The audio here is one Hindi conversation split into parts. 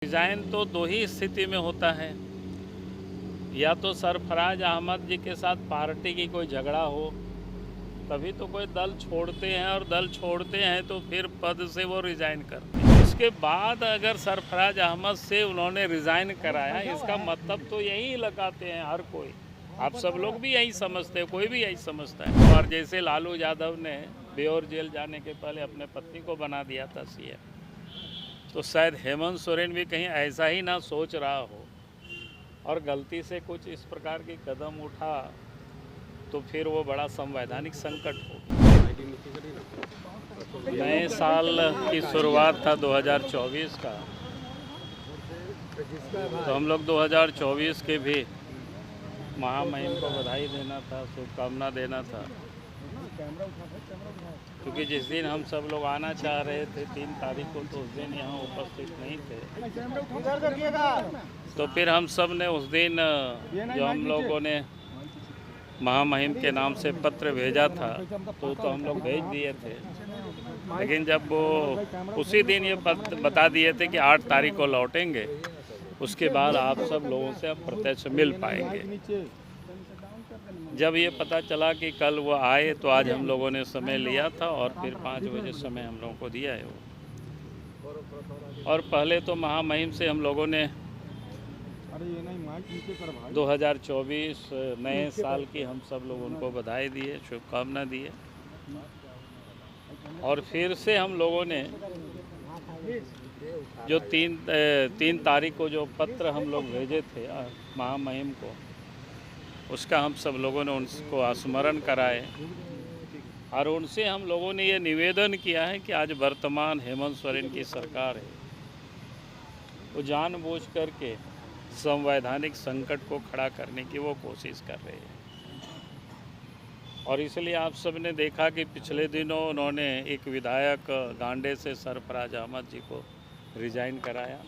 रिजाइन तो दो ही स्थिति में होता है, या तो सरफराज अहमद जी के साथ पार्टी की कोई झगड़ा हो, तभी तो कोई दल छोड़ते हैं, और दल छोड़ते हैं तो फिर पद से वो रिज़ाइन करते हैं। उसके बाद अगर सरफराज अहमद से उन्होंने रिज़ाइन कराया, इसका मतलब तो यही लगाते हैं हर कोई। आप सब लोग भी यही समझते हैं, कोई भी यही समझता है। और जैसे लालू यादव ने बेओर जेल जाने के पहले अपने पत्नी को बना दिया था सीएम, तो शायद हेमंत सोरेन भी कहीं ऐसा ही ना सोच रहा हो और गलती से कुछ इस प्रकार की कदम उठा तो फिर वो बड़ा संवैधानिक संकट होगा। नए साल की शुरुआत था 2024 का, तो हम लोग 2024 के भी महामहिम को बधाई देना था, शुभकामना देना था, क्योंकि जिस दिन हम सब लोग आना चाह रहे थे 3 तारीख को, तो उस दिन यहाँ उपस्थित नहीं थे। तो फिर हम सब ने उस दिन जो हम लोगों ने महामहिम के नाम से पत्र भेजा था, तो हम लोग भेज दिए थे। लेकिन जब वो उसी दिन ये बता दिए थे कि 8 तारीख को लौटेंगे, उसके बाद आप सब लोगों से अब प्रत्यक्ष मिल पाएंगे। जब ये पता चला कि कल वो आए, तो आज हम लोगों ने समय लिया था और फिर 5 बजे समय हम लोगों को दिया है वो। और पहले तो महामहिम से हम लोगों ने 2024 नए साल की हम सब लोग उनको बधाई दिए, शुभकामना दिए। और फिर से हम लोगों ने जो 3 तारीख को जो पत्र हम लोग भेजे थे महामहिम को, उसका हम सब लोगों ने उनको स्मरण कराए, और उनसे हम लोगों ने ये निवेदन किया है कि आज वर्तमान हेमंत सोरेन की सरकार है, वो जानबूझ करके संवैधानिक संकट को खड़ा करने की वो कोशिश कर रहे हैं। और इसलिए आप सब ने देखा कि पिछले दिनों उन्होंने एक विधायक गांडे से सरफराज अहमद जी को रिज़ाइन कराया।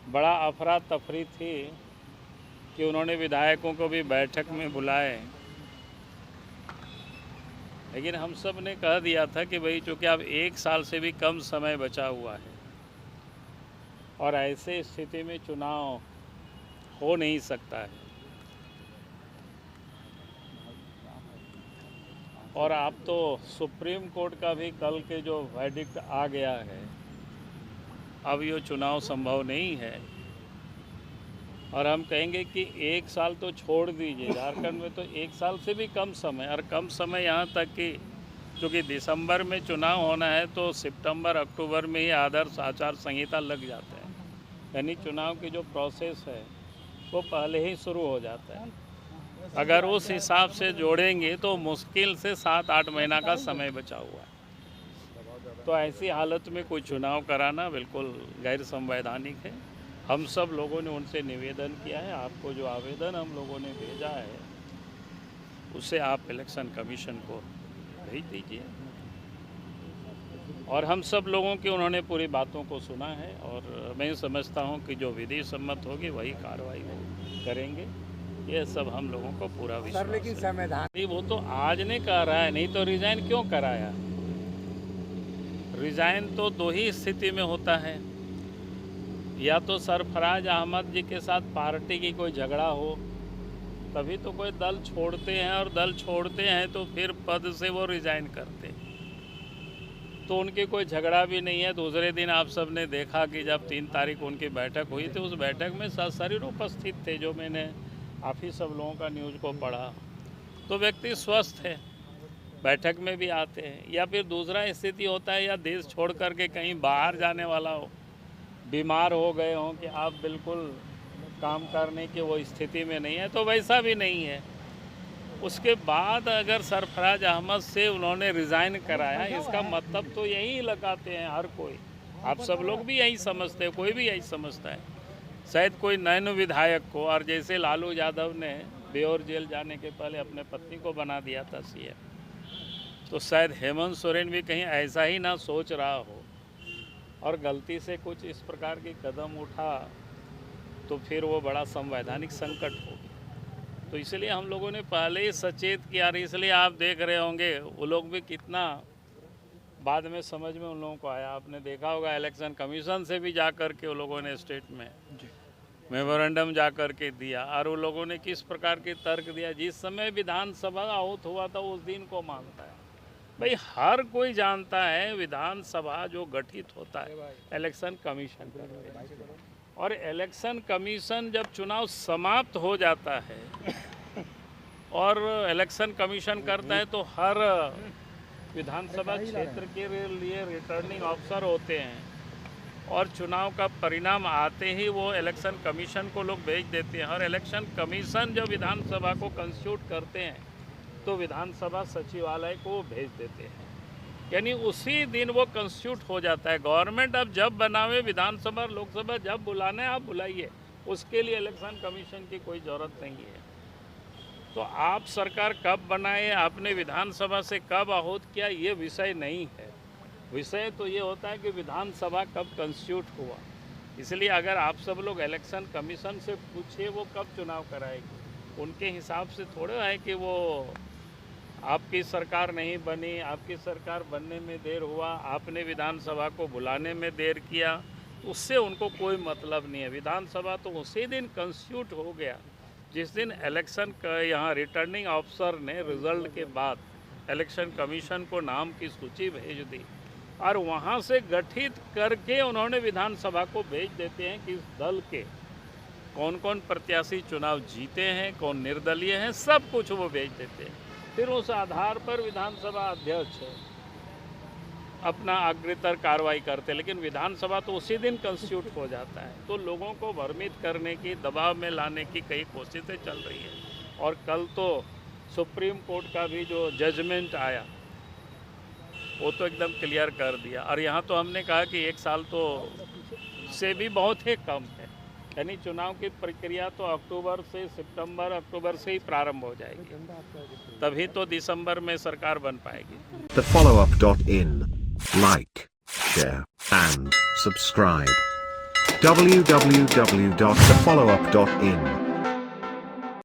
बड़ा अफरा तफरी थी कि उन्होंने विधायकों को भी बैठक में बुलाए, लेकिन हम सब ने कह दिया था कि भाई चूँकि अब 1 साल से भी कम समय बचा हुआ है और ऐसे स्थिति में चुनाव हो नहीं सकता है, और अब तो सुप्रीम कोर्ट का भी कल के जो वर्डिक्ट आ गया है, अब ये चुनाव संभव नहीं है। और हम कहेंगे कि 1 साल तो छोड़ दीजिए, झारखंड में तो 1 साल से भी कम समय, और कम समय यहाँ तक कि क्योंकि दिसंबर में चुनाव होना है, तो सितंबर अक्टूबर में ही आदर्श आचार संहिता लग जाता है, यानी चुनाव की जो प्रोसेस है वो पहले ही शुरू हो जाता है। अगर उस हिसाब से जोड़ेंगे तो मुश्किल से 7-8 महीना का समय बचा हुआ है। तो ऐसी हालत में कोई चुनाव कराना बिल्कुल गैर संवैधानिक है। हम सब लोगों ने उनसे निवेदन किया है, आपको जो आवेदन हम लोगों ने भेजा है उसे आप इलेक्शन कमीशन को भेज दीजिए। और हम सब लोगों की उन्होंने पूरी बातों को सुना है, और मैं समझता हूं कि जो विधि सम्मत होगी वही कार्रवाई वो करेंगे। ये सब हम लोगों को पूरा विश्वास है। लेकिन संविधान वो तो आज ने कह रहा है, नहीं तो रिजाइन क्यों कराया? रिजाइन तो दो ही स्थिति में होता है, या तो सरफराज अहमद जी के साथ पार्टी की कोई झगड़ा हो, तभी तो कोई दल छोड़ते हैं, और दल छोड़ते हैं तो फिर पद से वो रिजाइन करते हैं। तो उनकी कोई झगड़ा भी नहीं है। दूसरे दिन आप सब ने देखा कि जब 3 तारीख उनकी बैठक हुई थी, उस बैठक में सशरीर उपस्थित थे, जो मैंने आप ही सब लोगों का न्यूज़ को पढ़ा। तो व्यक्ति स्वस्थ है, बैठक में भी आते हैं। या फिर दूसरा स्थिति होता है, या देश छोड़ करके कहीं बाहर जाने वाला हो, बीमार हो गए हों कि आप बिल्कुल काम करने की वो स्थिति में नहीं है, तो वैसा भी नहीं है। उसके बाद अगर सरफराज अहमद से उन्होंने रिज़ाइन कराया, इसका मतलब तो यही लगाते हैं हर कोई। आप सब लोग भी यही समझते हैं, कोई भी यही समझता है। शायद कोई नए विधायक को, और जैसे लालू यादव ने बेओर जेल जाने के पहले अपने पत्नी को बना दिया था सीएम, तो शायद हेमंत सोरेन भी कहीं ऐसा ही ना सोच रहा हो और गलती से कुछ इस प्रकार की कदम उठा तो फिर वो बड़ा संवैधानिक संकट होगा। तो इसलिए हम लोगों ने पहले ही सचेत किया, और इसलिए आप देख रहे होंगे वो लोग भी कितना बाद में समझ में उन लोगों को आया। आपने देखा होगा इलेक्शन कमीशन से भी जा कर के वो लोगों ने स्टेट में मेमोरेंडम जा कर के दिया, और वो लोगों ने किस प्रकार के तर्क दिया। जिस समय विधानसभा आहूत हुआ था उस दिन को मानता है भाई, हर कोई जानता है विधानसभा जो गठित होता है इलेक्शन कमीशन करते हैं, और इलेक्शन कमीशन जब चुनाव समाप्त हो जाता है और इलेक्शन कमीशन करता है तो हर विधानसभा क्षेत्र के लिए रिटर्निंग ऑफिसर होते हैं, और चुनाव का परिणाम आते ही वो इलेक्शन कमीशन को लोग भेज देते हैं। और इलेक्शन कमीशन जब विधानसभा को कंस्टिट्यूट करते हैं तो विधानसभा सचिवालय को भेज देते हैं, यानी उसी दिन वो कंस्टिट्यूट हो जाता है। गवर्नमेंट अब जब बनावे, विधानसभा लोकसभा जब बुलाने आप बुलाइए, उसके लिए इलेक्शन कमीशन की कोई ज़रूरत नहीं है। तो आप सरकार कब बनाए, आपने विधानसभा से कब आहूत किया, ये विषय नहीं है। विषय तो ये होता है कि विधानसभा कब कंस्टिट्यूट हुआ। इसलिए अगर आप सब लोग इलेक्शन कमीशन से पूछिए वो कब चुनाव कराएगी, उनके हिसाब से थोड़ा है कि वो आपकी सरकार नहीं बनी, आपकी सरकार बनने में देर हुआ, आपने विधानसभा को बुलाने में देर किया, उससे उनको कोई मतलब नहीं है। विधानसभा तो उसी दिन कंस्टिट्यूट हो गया जिस दिन इलेक्शन का यहाँ रिटर्निंग ऑफिसर ने रिजल्ट के बाद इलेक्शन कमीशन को नाम की सूची भेज दी, और वहाँ से गठित करके उन्होंने विधानसभा को भेज देते हैं कि इस दल के कौन कौन प्रत्याशी चुनाव जीते हैं, कौन निर्दलीय हैं, सब कुछ वो भेज देते हैं। फिर उस आधार पर विधानसभा अध्यक्ष अपना अग्रतर कार्रवाई करते हैं, लेकिन विधानसभा तो उसी दिन कंस्टिट्यूट हो जाता है। तो लोगों को भ्रमित करने की, दबाव में लाने की कई कोशिशें चल रही हैं। और कल तो सुप्रीम कोर्ट का भी जो जजमेंट आया वो तो एकदम क्लियर कर दिया। और यहाँ तो हमने कहा कि 1 साल तो से भी बहुत ही कम है, यानी चुनाव की प्रक्रिया तो अक्टूबर से सितंबर, अक्टूबर से ही प्रारंभ हो जाएगी, तभी तो दिसंबर में सरकार बन पाएगी। TheFollowUp.in. Like, share, and subscribe. www.thefollowup.in